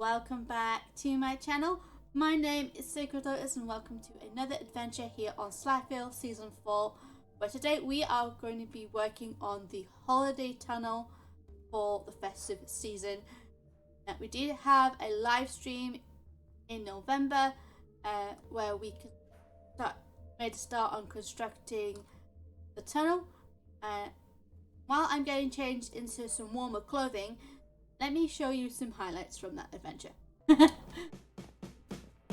welcome back to my channel. My name is Sacred Lotus and welcome to another adventure here on Slackville Season 4, where today we are going to be working on the holiday tunnel for the festive season. Now, we did have a live stream in November where we made a start on constructing the tunnel. While I'm getting changed into some warmer clothing, let me show you some highlights from that adventure.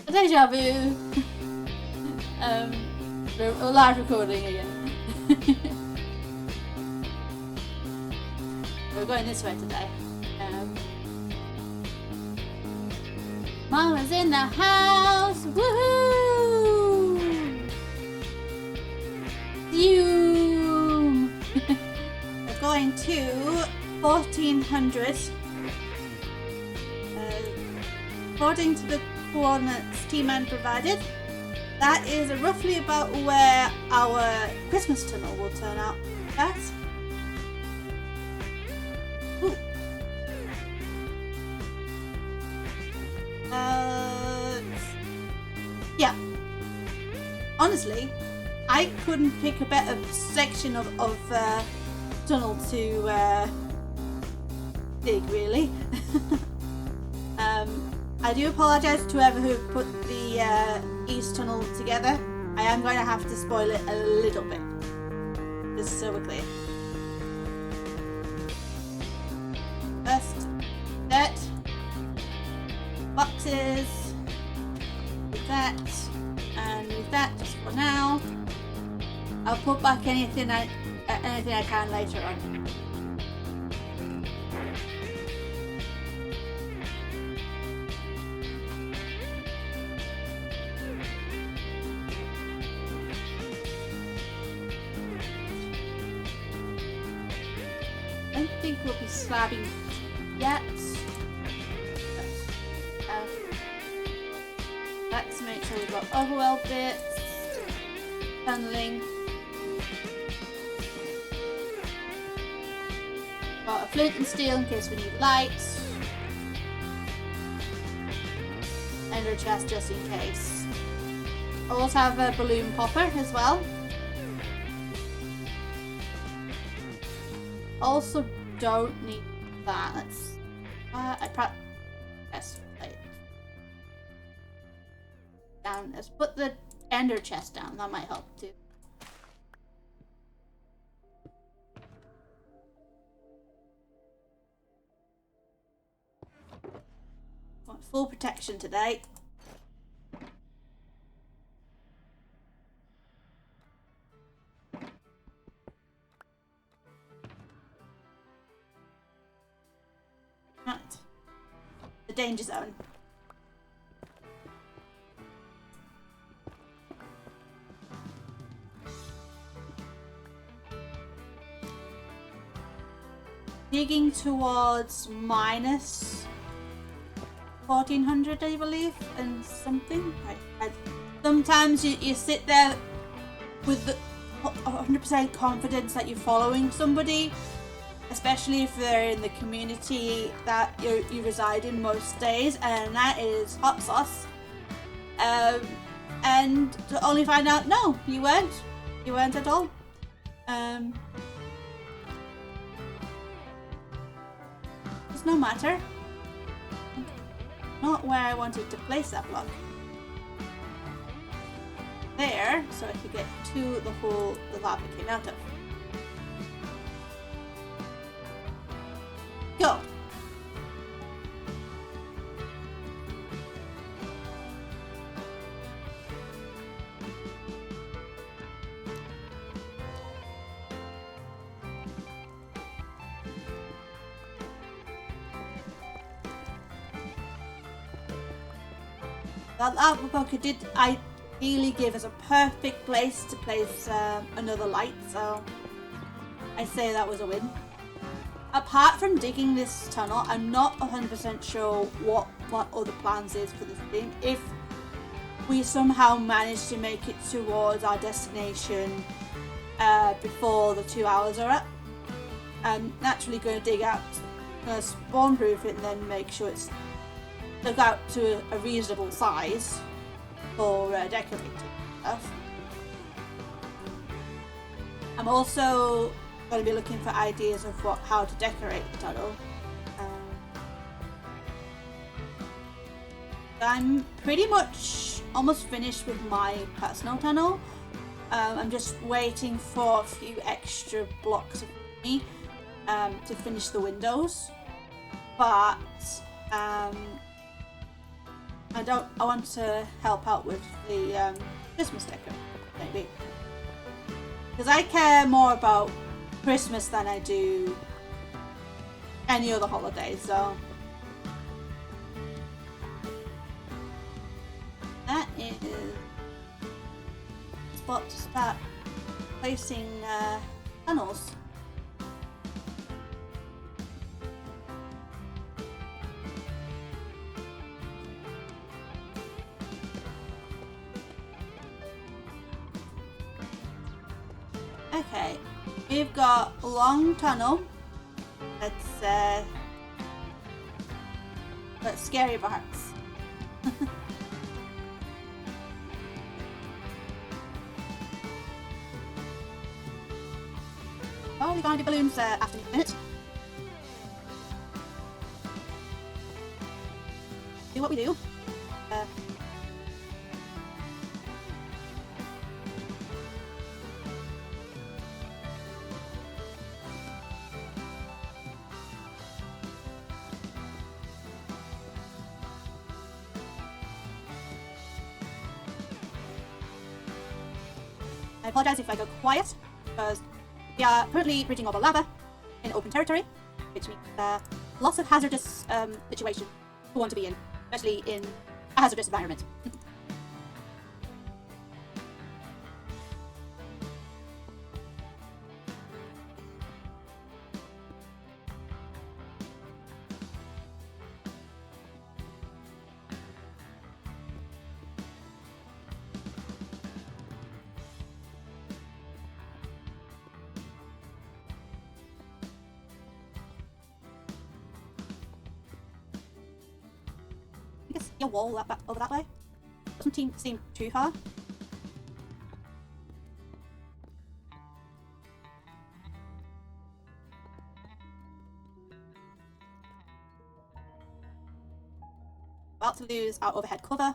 Deja vu! We're live recording again. We're going this way today. Mama's in the house! Woohoo! Zoom! We're going to 1400. According to the coordinates T-Man provided, that is roughly about where our Christmas tunnel will turn out at. Ooh. Yeah. Honestly, I couldn't pick a better section of tunnel to dig, really. I do apologise to whoever who put the east tunnel together. I am going to have to spoil it a little bit, just so we're clear. First, dirt, boxes, with that, and with that just for now. I'll put back anything I can later on. I don't think we'll be slabbing yet. Let's make sure we've got overwhelmed bits, tunneling. Got a flint and steel in case we need lights. And a chest just in case. I also have a balloon popper as well. Also don't need that. Let's yes, right. Down. Let's put the ender chest down. That might help too. Want full protection today. Right. The danger zone. Digging towards minus 1400, I believe, and something. Sometimes you sit there with the 100% confidence that you're following somebody, especially if they're in the community that you reside in most days, and that is hot sauce. And to only find out, no, you weren't at all. It's no matter. Not where I wanted to place that block. There, so I could get to the hole the lava came out of. Go! That lava bucket did ideally give us a perfect place to place another light, so I say that was a win. Apart from digging this tunnel, I'm not 100% sure what other plans is for this thing. If we somehow manage to make it towards our destination before the 2 hours are up, I'm naturally going to dig out, spawn proof it, and then make sure it's look out to a reasonable size for decorating stuff. I'm also going to be looking for ideas of how to decorate the tunnel. I'm pretty much almost finished with my personal tunnel. I'm just waiting for a few extra blocks of me to finish the windows, but I want to help out with the Christmas decor, maybe, because I care more about Christmas than I do any other holiday. So that is the spot to start placing tunnels. Okay, we've got a long tunnel that's scary parts. Oh, we're gonna do balloons after a minute. Do what we do. I apologize if I go quiet, because we are currently bridging over lava in open territory, which means lots of hazardous situations we want to be in, especially in a hazardous environment. I guess your wall over that way doesn't seem too far. About to lose our overhead cover.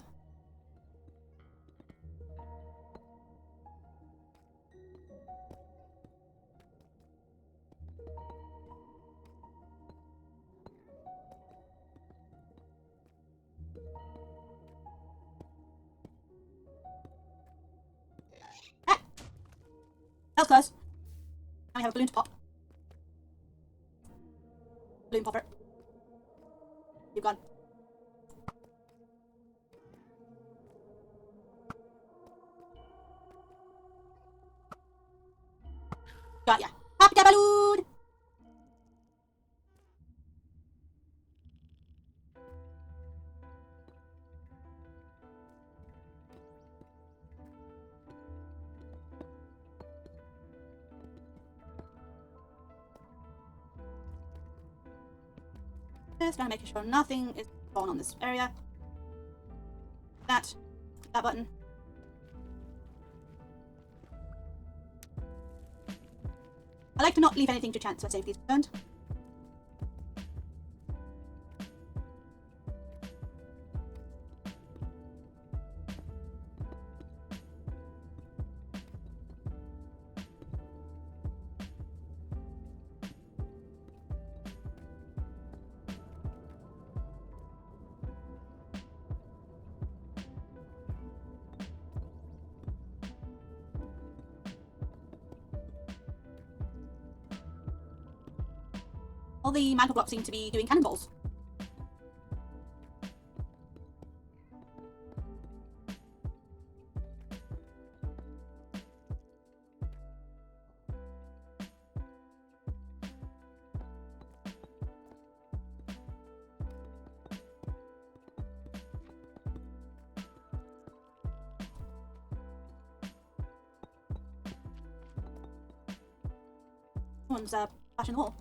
That was close. Now we have a balloon to pop. Balloon popper. You've gone. Got ya. Pop the balloon! Just trying to make sure nothing is falling on this area. That button. I like to not leave anything to chance when safety is concerned. All the mantle blocks seem to be doing cannonballs. Someone's flashing the wall.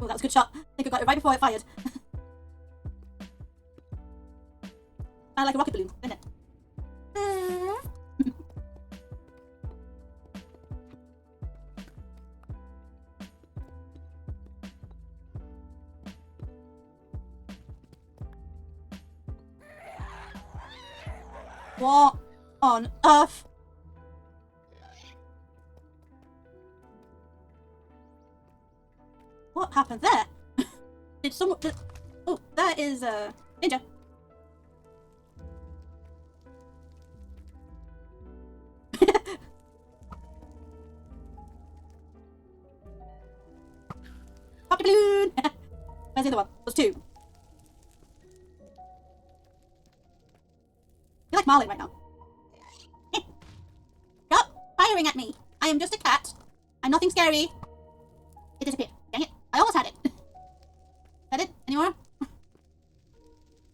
Oh, that was a good shot. I think I got it right before it fired. I like a rocket balloon, isn't it? What on earth? What happened there? Did someone... Oh, there is a ninja. Pop the balloon! Where's the other one? There's two. You're like Marlin right now. Stop firing at me. I am just a cat. I'm nothing scary. It disappeared. Dang it. I almost had it. Is that it? Any more?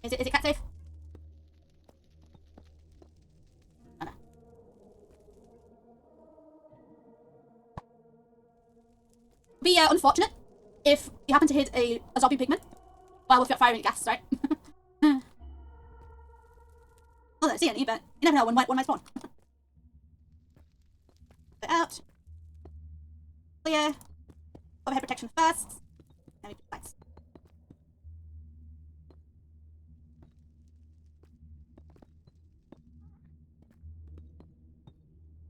Is it cat safe? Oh, no. Be unfortunate if you happen to hit a zombie pigman while we're firing gas, right? I don't see any, but you never know when one might spawn. Put it out. Clear. Overhead protection first. Then we put lights.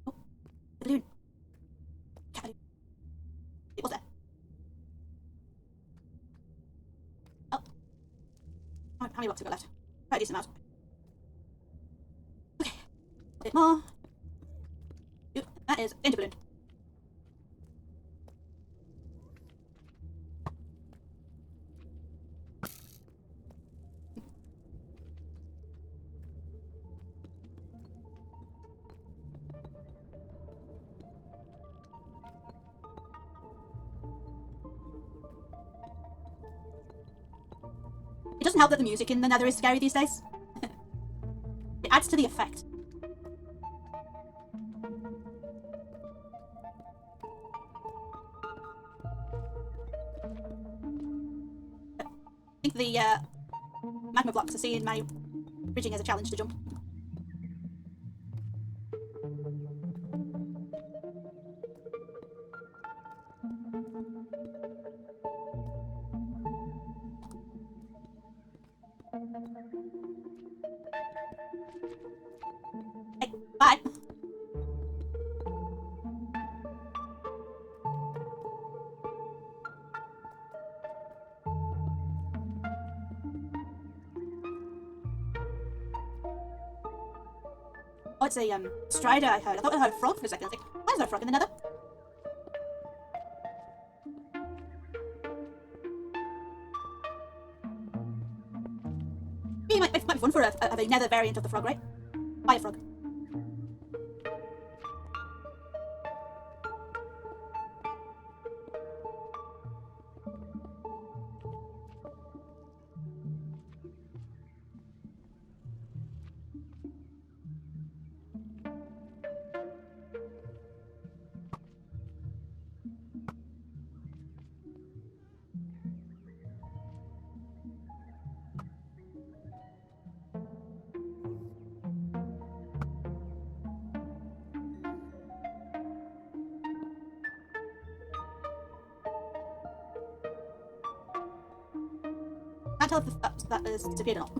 Oh, the balloon. Cat balloon. It was there. Oh. How many blocks have we got left? Quite a decent amount. Okay. A bit more. Ooh, that is danger balloon. It doesn't help that the music in the Nether is scary these days. It adds to the effect. I think the magma blocks are seeing my bridging as a challenge to jump. Hey, bye! Oh, it's a strider I heard. I thought I heard a frog for a second. I was like, why is there a frog in the Nether? It might be fun for a Nether variant of the frog, right? Fire frog. Can't tell if that has disappeared or not.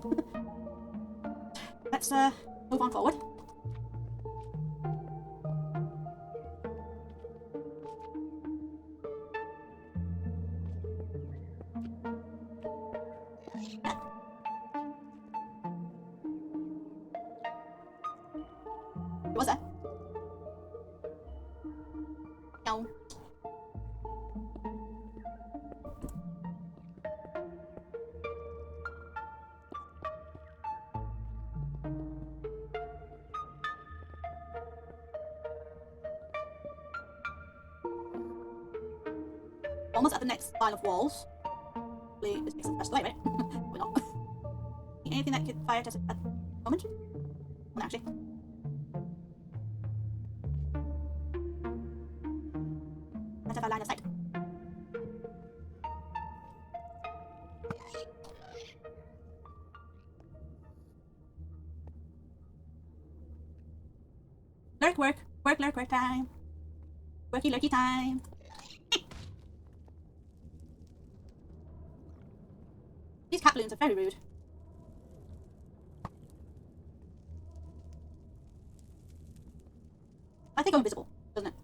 Let's move on forward. It was there. No. Almost at the next line of walls. Hopefully this makes it the best way, right? We're not. Anything that could fire at us at the moment? Well, actually. Let's have a line of sight. Lurk, work. Work, lurk, work time. Worky, lurky time. These cat balloons are very rude. I think I'm invisible, doesn't it?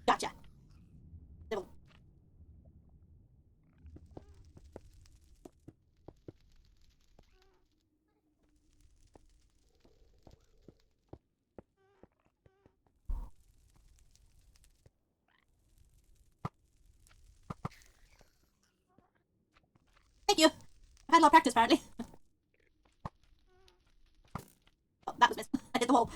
Gotcha. Civil. Thank you. I've had a lot of practice, apparently. Oh, that was missed. I hit the wall.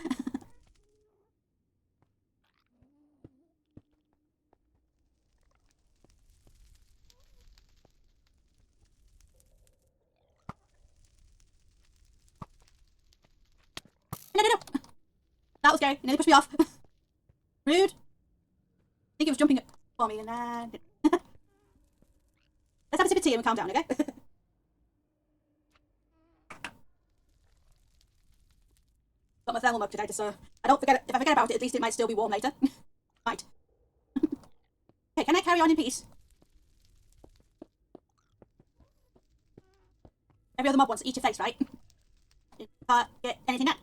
No, no, no. That was scary. You nearly pushed me off. Rude. I think it was jumping for me, and then... Let's have a sip of tea and calm down, okay? Got my thermal mug today, so I don't forget. If I forget about it, at least it might still be warm later. Right. Okay, can I carry on in peace? Every other mob wants to eat your face, right? Can't get anything done.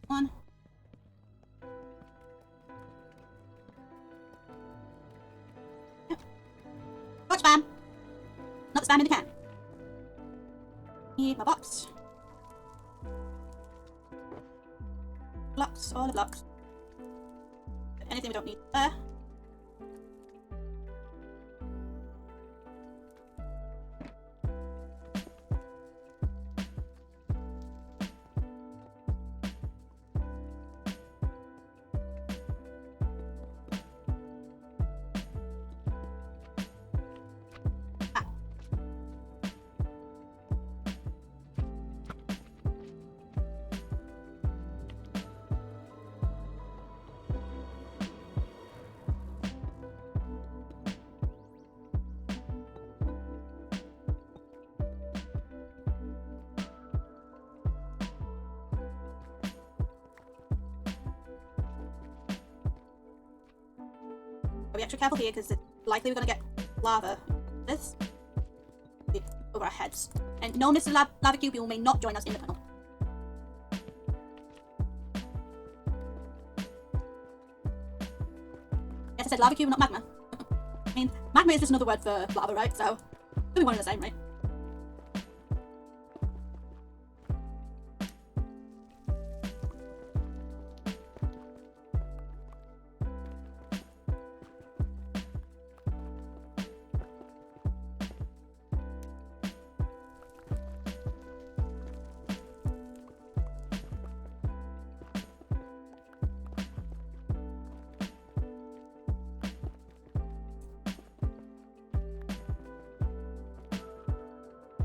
One. Got spam. Not the spam in the can. Need my box. Blocks, all the blocks. Anything we don't need there. Be extra careful here because it's likely we're going to get lava. This over our heads. And no, Mr. Lava Cube, you may not join us in the tunnel. Yes, I said lava cube, not magma. I mean, magma is just another word for lava, right? So, it'll be one and the same, right?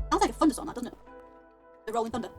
Sounds like a thunderstorm, that, doesn't it? The rolling thunder.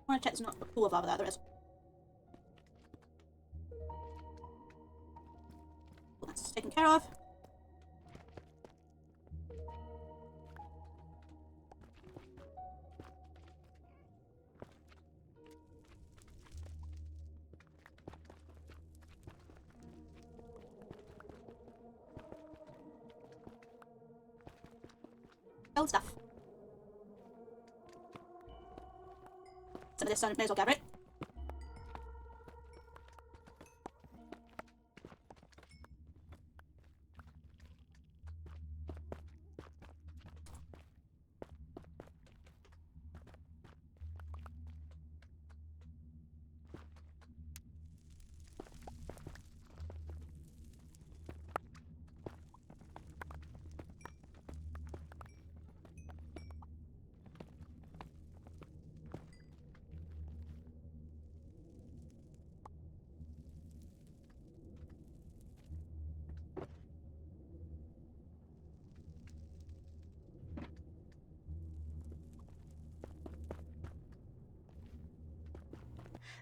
I want to check there's not a pool of lava there. There is. That's taken care of. Old stuff. for this, so I may as well gather it.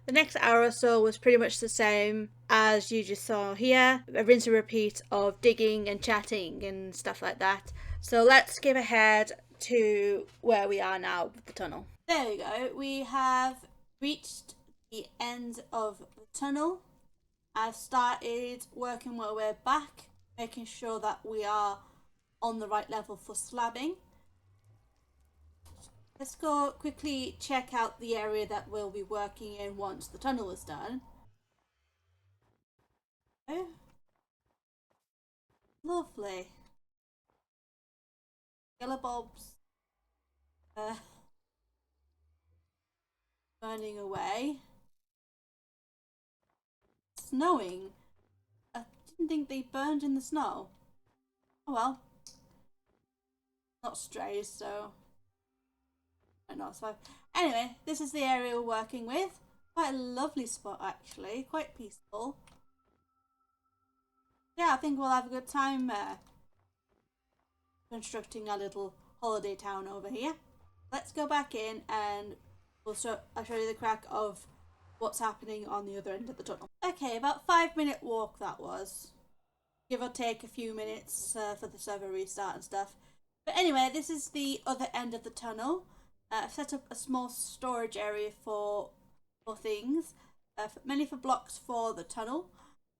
The next hour or so was pretty much the same as you just saw here. A rinse and repeat of digging and chatting and stuff like that. So let's skip ahead to where we are now with the tunnel. There we go. We have reached the end of the tunnel. I've started working my way back, making sure that we are on the right level for slabbing. Let's go quickly check out the area that we'll be working in once the tunnel is done. Oh, lovely. Yellow bulbs burning away. Snowing. I didn't think they burned in the snow. Oh well. Not strays, so not so. Anyway, this is the area we're working with. Quite a lovely spot actually, quite peaceful. Yeah, I think we'll have a good time constructing our little holiday town over here. Let's go back in and I'll show you the crack of what's happening on the other end of the tunnel. Okay, about 5-minute walk that was. Give or take a few minutes for the server restart and stuff. But anyway, this is the other end of the tunnel. I've set up a small storage area for things, mainly for blocks for the tunnel.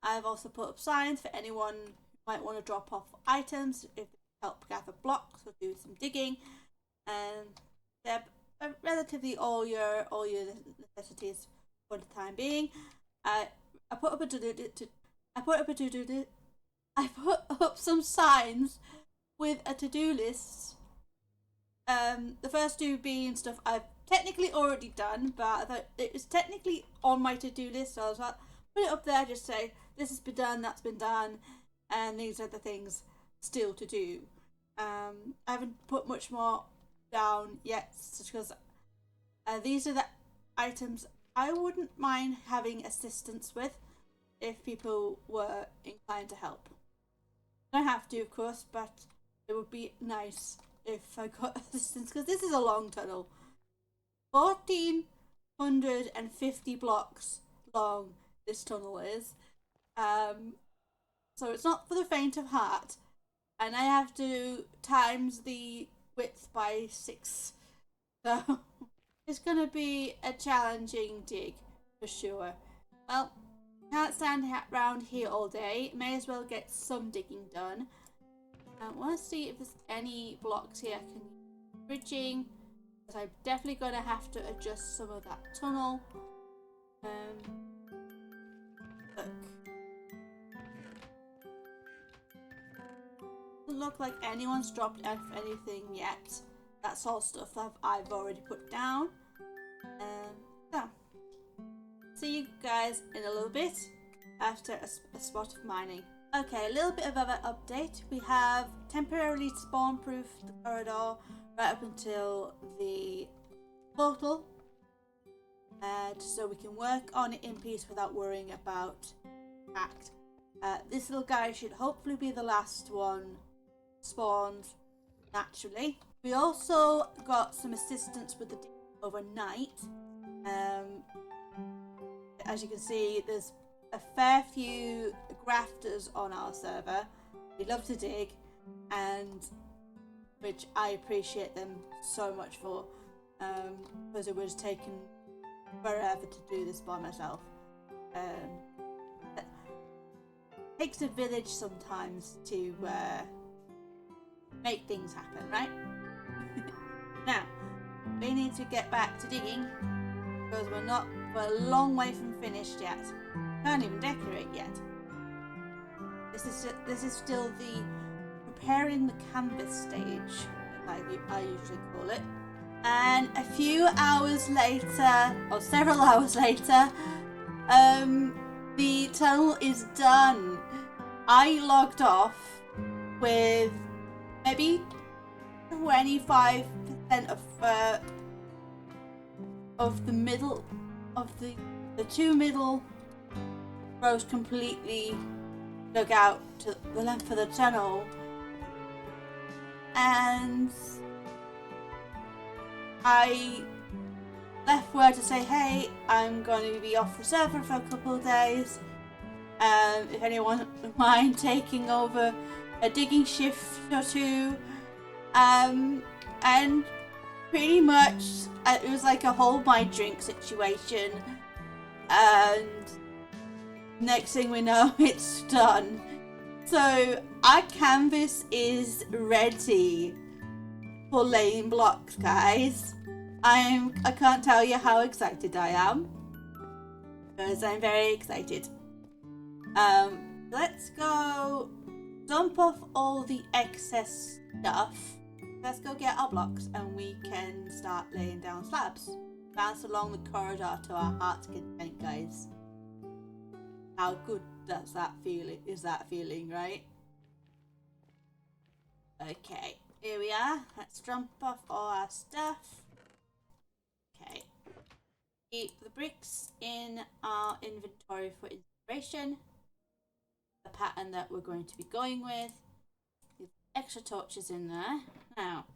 I've also put up signs for anyone who might want to drop off items if they help gather blocks or do some digging, and they're relatively all your necessities for the time being. I put up some signs with a to-do list. The first two being stuff I've technically already done, but I thought it was technically on my to-do list, so I was like, put it up there, just say this has been done, that's been done, and these are the things still to do. I haven't put much more down yet because these are the items I wouldn't mind having assistance with if people were inclined to help. I don't have to, of course, but it would be nice if I got assistance, because this is a long tunnel. 1,450 blocks long this tunnel is. So it's not for the faint of heart. And I have to times the width by 6. So it's going to be a challenging dig for sure. Well, can't stand around here all day. May as well get some digging done. I want to see if there's any blocks here I can use bridging, because I'm definitely going to have to adjust some of that tunnel. Look. Doesn't look like anyone's dropped off anything yet. That's all stuff that I've already put down. So, see you guys in a little bit after a spot of mining. Okay, a little bit of other update. We have temporarily spawn-proofed the corridor right up until the portal, so we can work on it in peace without worrying about act. This little guy should hopefully be the last one spawned naturally. We also got some assistance with the overnight. As you can see, there's a fair few grafters on our server. They love to dig, and which I appreciate them so much for, because it was taking forever to do this by myself. It takes a village sometimes to make things happen, right? Now, we need to get back to digging. because we're a long way from finished yet. Can't even decorate yet. This is still the preparing the canvas stage, like I usually call it. And a few hours later, or several hours later, the tunnel is done. I logged off with maybe 25% of the middle of the two middle rows completely dug out to the length of the tunnel, and I left word to say, hey, I'm going to be off the server for a couple of days. If anyone would mind taking over a digging shift or two. And pretty much it was like a hold my drink situation. And next thing we know, it's done. So our canvas is ready for laying blocks, guys. I can't tell you how excited I am, because I'm very excited. Let's go dump off all the excess stuff. Let's go get our blocks and we can start laying down slabs. Bounce along the corridor to our heart's content, guys. How good does that feel? Is that feeling, right? Okay, here we are. Let's dump off all our stuff. Okay. Keep the bricks in our inventory for inspiration. The pattern that we're going to be going with. With extra torches in there. Now,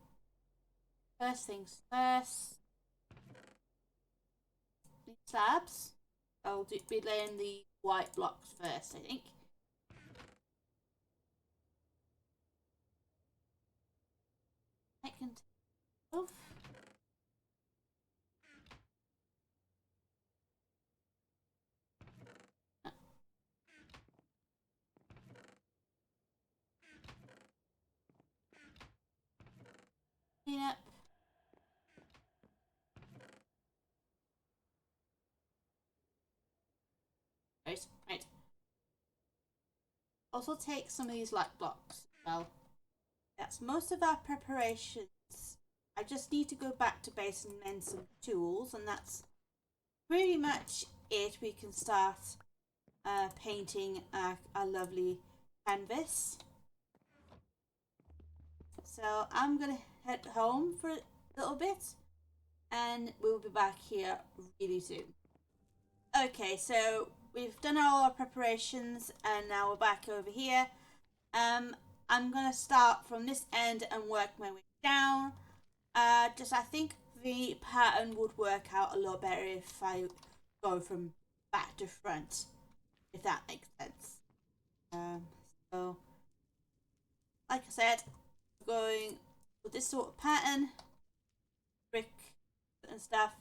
first things first. These slabs. I'll be laying the white blocks first, I think. I can take off. Clean up. Right. Also take some of these light blocks. Well, that's most of our preparations. I just need to go back to base and mend some tools, and that's pretty much it. We can start painting our lovely canvas. So I'm gonna head home for a little bit, and we'll be back here really soon. Okay, so we've done all our preparations, and now we're back over here. I'm gonna start from this end and work my way down. I think the pattern would work out a lot better if I go from back to front, if that makes sense. So, like I said, going with this sort of pattern, brick and stuff.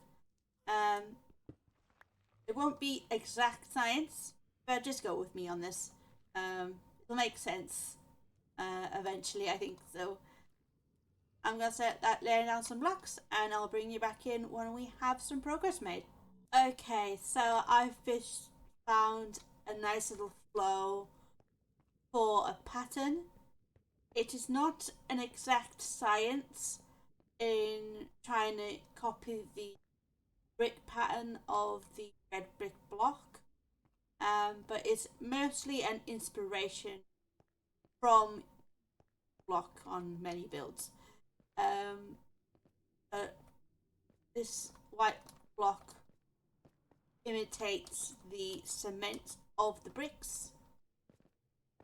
It won't be exact science, but just go with me on this. It'll make sense eventually, I think. So I'm gonna set that laying down some blocks, and I'll bring you back in when we have some progress made. Okay, so I've just found a nice little flow for a pattern. It is not an exact science in trying to copy the brick pattern of the red brick block, but it's mostly an inspiration from block on many builds. This white block imitates the cement of the bricks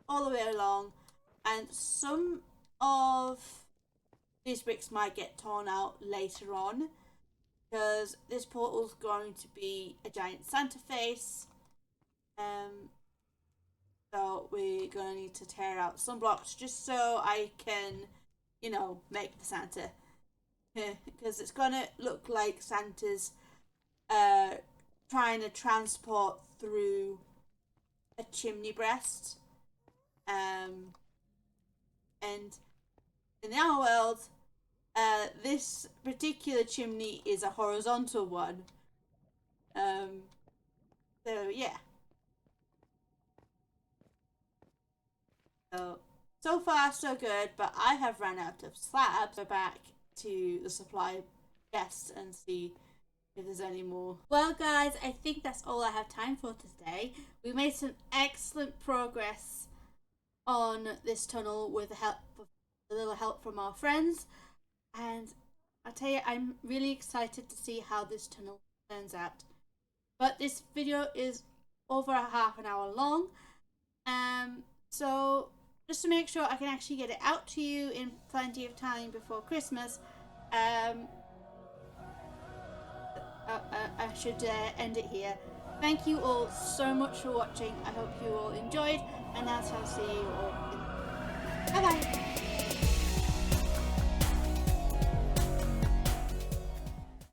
all the way along, and some of these bricks might get torn out later on, because this portal's going to be a giant Santa face. So we're going to need to tear out some blocks just so I can, make the Santa. Because it's going to look like Santa's trying to transport through a chimney breast. And in our world, this particular chimney is a horizontal one. So yeah. So far so good, but I have run out of slabs. Go back to the supply chest and see if there's any more. Well guys, I think that's all I have time for today. We made some excellent progress on this tunnel with a little help from our friends, and I tell you, I'm really excited to see how this tunnel turns out. But this video is over a half an hour long, so just to make sure I can actually get it out to you in plenty of time before Christmas, I should end it here. Thank you all so much for watching. I hope you all enjoyed, and I'll see you all in. Bye bye.